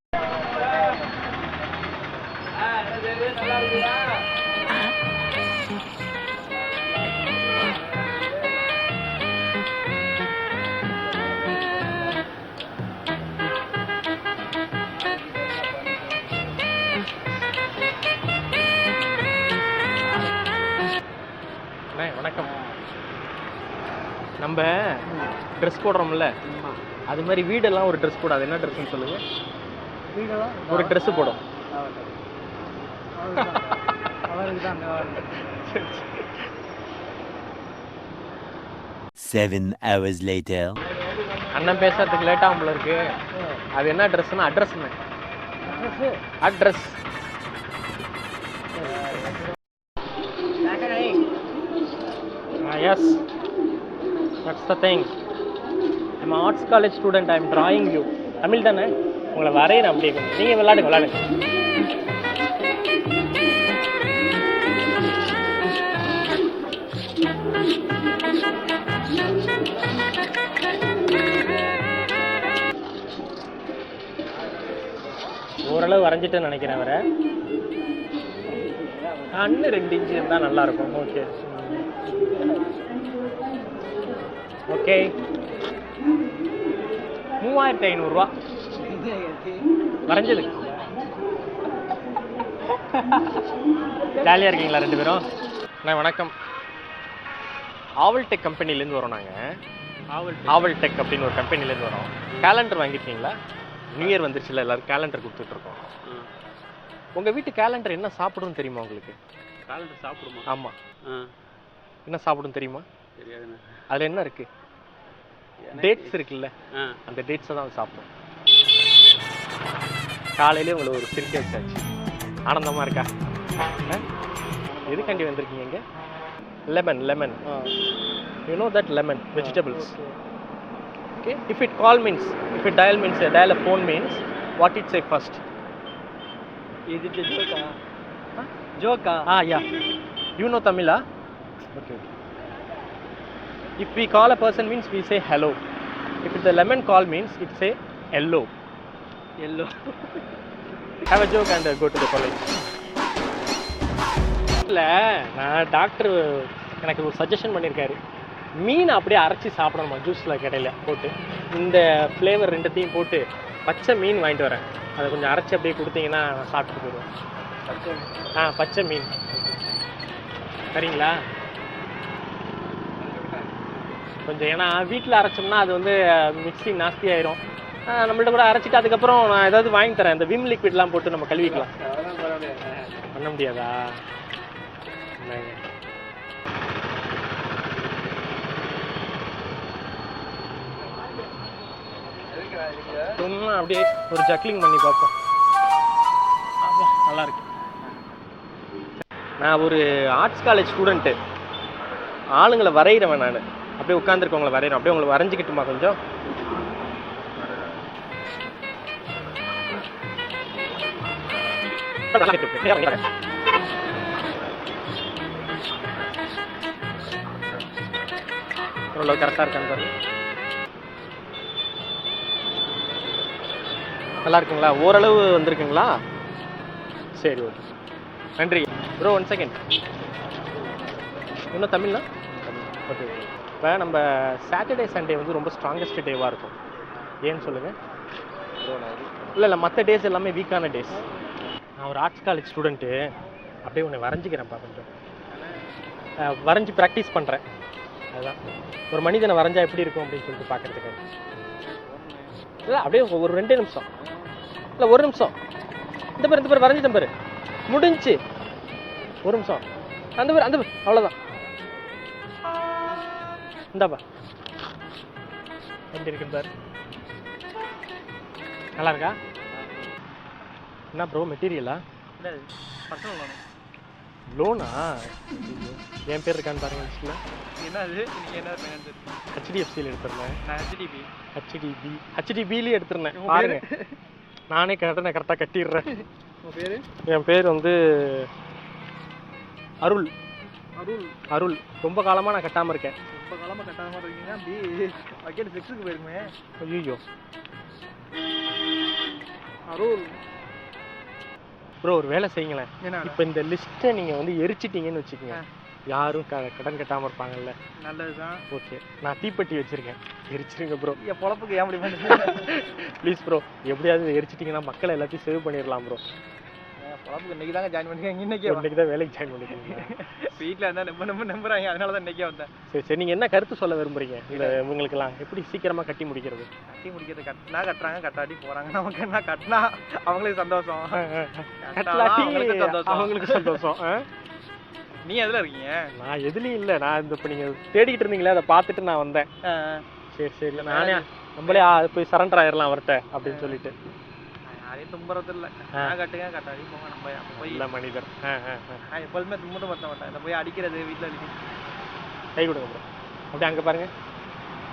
வணக்கம். நம்ம ட்ரெஸ் போடுறோம்ல, அது மாதிரி வீடெல்லாம் ஒரு ட்ரெஸ் போடாது. என்ன ட்ரெஸ்ன்னு சொல்லுங்க. வீடெல்லாம் ஒரு ட்ரெஸ் போடும். 7 hours later. அண்ணன் பேசுறதுக்கு லேட் ஆகும் போல இருக்கு. அது என்ன ட்ரெஸ்னா அட்ரஸ்ங்க. Address. Yes, that's the thing. I'm an arts college student. I'm drawing you. Tamil தானே? உங்களை வரையிறேன் அப்படியே. நீங்கள் விளையாடுங்க. ஓரளவு வரைஞ்சிட்டேன்னு நினைக்கிறேன். வர கண்ணு 2 இன்ச்சு இருந்தால் நல்லாயிருக்கும். Okay okay. 3500 ரூபா வரைஞ்சது. ஜாலியாக இருக்கீங்களா 2 பேரும்? அண்ணா வணக்கம். ஆவல் டெக் கம்பெனிலேருந்து வரோம் நாங்கள். ஆவல் டெக் அப்படின்னு ஒரு கம்பெனிலேருந்து வரோம். கேலண்டர் வாங்கியிருக்கீங்களா? நியூ இயர் வந்துருச்சுல, எல்லோரும் கேலண்டர் கொடுத்துட்ருக்கோம். உங்கள் வீட்டு கேலண்டர் என்ன சாப்பிடுன்னு தெரியுமா உங்களுக்கு? கேலண்டர் சாப்பிடுமா? ஆமாம். என்ன சாப்பிடும் தெரியுமா? தெரியாதுண்ணே. அதில் என்ன இருக்குது? டேட்ஸ் இருக்குல்ல, அந்த டேட்ஸை தான் சாப்பிடும். காலையிலே உங்களுக்கு ஒரு சிரிக்க வச்சாச்சு. ஆனந்தமாக இருக்கா? எதுக்காண்டி வந்திருக்கீங்க இங்கே? Lemon. You know that lemon vegetables. Okay. If it call means, if it dial means, dial a phone means, what it say first? Is it a joke? Joke? Yeah. You know Tamil? Okay. If we call a person means we say hello. If it's a lemon call means it say hello. Have a joke and go to the college. இல்லை, நான் doctor எனக்கு ஒரு suggestion பண்ணியிருக்காரு. மீன் அப்படியே அரைச்சி சாப்பிடணுமா ஜூஸில் கடையில் போட்டு. இந்த ஃப்ளேவர் 2த்தையும் போட்டு பச்சை மீன் வாங்கிட்டு வரேன். அதை கொஞ்சம் அரைச்சி அப்படியே கொடுத்தீங்கன்னா நான் சாப்பிட்டு போயிடுவேன். பச்சை மீன் சரிங்களா? கொஞ்சம் ஏன்னா வீட்டில் அரைச்சோம்னா அது வந்து மிக்ஸி நாஸ்தி ஆயிரும். நம்மள்ட்ட கூட அரைச்சிட்டு அதுக்கப்புறம் நான் ஏதாவது வாங்கி தரேன். இந்த விம் லிக்விட்லாம் போட்டு நம்ம கழுவிக்கலாம். பண்ண முடியாதா? சும்மா அப்படியே ஒரு ஜக்லிங் பண்ணி பார்ப்போம். நல்லா இருக்கு. நான் ஒரு ஆர்ட்ஸ் காலேஜ் ஸ்டூடெண்ட்டு. ஆளுங்களை வரைகிறவன் நான். அப்படியே உட்காந்துருக்கவங்களை வரைகிறேன். அப்படியே உங்களை வரைஞ்சிக்கிட்டுமா கொஞ்சம்? ஓரளவு கரெக்டாக இருக்கான்னு பாருங்க. நல்லா இருக்குங்களா? ஓரளவு வந்திருக்குங்களா? சரி, ஓகே, நன்றி ப்ரோ. 1 செகண்ட். இன்னும் தமிழ்னா? ஓகே. இப்போ நம்ம சாட்டர்டே சண்டே வந்து ரொம்ப ஸ்ட்ராங்கஸ்ட் டேவாக இருக்கும். ஏன்னு சொல்லுங்கள். இல்லை, மற்ற டேஸ் எல்லாமே வீக்கான டேஸ். நான் ஒரு ஆர்ட்ஸ் காலேஜ் ஸ்டூடெண்ட்டு. அப்படியே ஒன்று வரைஞ்சிக்கிறேன்ப்பா. கொஞ்சம் வரைஞ்சி ப்ராக்டிஸ் பண்ணுறேன். அதுதான் ஒரு மனிதனை வரைஞ்சா எப்படி இருக்கும் அப்படின்னு சொல்லிட்டு பார்க்குறதுக்கு. இல்லை, அப்படியே ஒரு 2 நிமிஷம். இல்லை, 1 நிமிஷம். இந்த பேர் வரைஞ்சிட்டேன் பாரு. முடிஞ்சு 1 நிமிஷம். அந்த பேர் அவ்வளோதான். இந்தாப்பா, எப்படி இருக்குன்னு பாரு. நல்லா இருக்கா? என்ன ப்ரோ மெட்டீரியலா? இல்லை, பர்சனல் லோனு. லோனா? என் பேர் இருக்கான்னு பாருங்க லிஸ்ட்டில். என்ன அது? நீங்கள் என்ன ஃபைனான்ஸ்? ஹெச்டிஎஃப்சியில் எடுத்துருந்தேன். நான் ஹெச்டிபிலேயே எடுத்துருந்தேன். பாருங்க, நானே கரெக்டாக கட்டிடுறேன். உங்கள் பேர்? என் பேர் வந்து அருள். ரொம்ப காலமாக நான் கட்டாமல் இருக்கேன். ரொம்ப காலமாக கட்டாமல் இருக்கீங்க. அப்படி வக்கேட் செக்ஸுக்கு போயிருக்குமே. ஐயோ, அருள் ப்ரோ ஒரு வேலை செய்யுங்களேன். என்ன இப்போ இந்த லிஸ்ட்டை நீங்கள் வந்து எரிச்சிட்டீங்கன்னு வச்சுக்கோங்க, யாரும் கடன் கட்டாமல் இருப்பாங்கல்ல. நல்லதுதான். ஓகே, நான் தீப்பெட்டி வச்சுருக்கேன், எரிச்சிருங்க ப்ரோ. என் பொழப்புக்கு ஏன் அப்படி பண்ணுறீங்க? ப்ளீஸ் ப்ரோ, எப்படியாவது எரிச்சிட்டிங்கன்னா மக்கள் எல்லாத்தையும் சேவ் பண்ணிடலாம் ப்ரோ. என் பொழப்புக்கு இன்னைக்கு தாங்க ஜாயின் பண்ணிருக்கேன். இன்னைக்கே இன்னைக்கு தான் வேலைக்கு ஜாயின் பண்ணிருக்கீங்க. வீட்டில் இருந்தால் நம்புறாங்க, அதனால தான் இன்னைக்கே வந்தேன். சரி சரி, நீங்கள் என்ன கருத்து சொல்ல விரும்புறீங்க இல்லை இவங்களுக்கெல்லாம் எப்படி சீக்கிரமாக கட்டி முடிக்கிறது? கட்டி முடிக்கிறது கட்டினா கட்டுறாங்க, கட்டாட்டி போகிறாங்க. நமக்கு என்ன கட்டினா அவங்களுக்கு சந்தோஷம், கட்டலாட்டி அவங்களுக்கு சந்தோஷம். அவங்களுக்கு சந்தோஷம். நீ எதில் இருக்கீங்க? நான் எதுலையும் இல்லை, நான் இந்த இப்போ நீங்கள் தேடிக்கிட்டு இருந்தீங்களே அதை பார்த்துட்டு நான் வந்தேன். சரி சரி, நானே நம்மளே போய் சரண்டர் ஆயிடலாம் அவர்கிட்ட அப்படின்னு சொல்லிட்டு. யாரையும் தும்புறது இல்லை, நான் கட்டுங்க கட்டாட்டி போங்க. நம்ம போய் இல்லை மனிதர். நான் எப்போதுமே தும்புட்டு பற்ற மாட்டேன். இந்த போய் அடிக்கிறது வீட்டில் அடிக்கிறது. கை கொடுங்க ப்ரோ, அப்படியே அங்கே பாருங்க.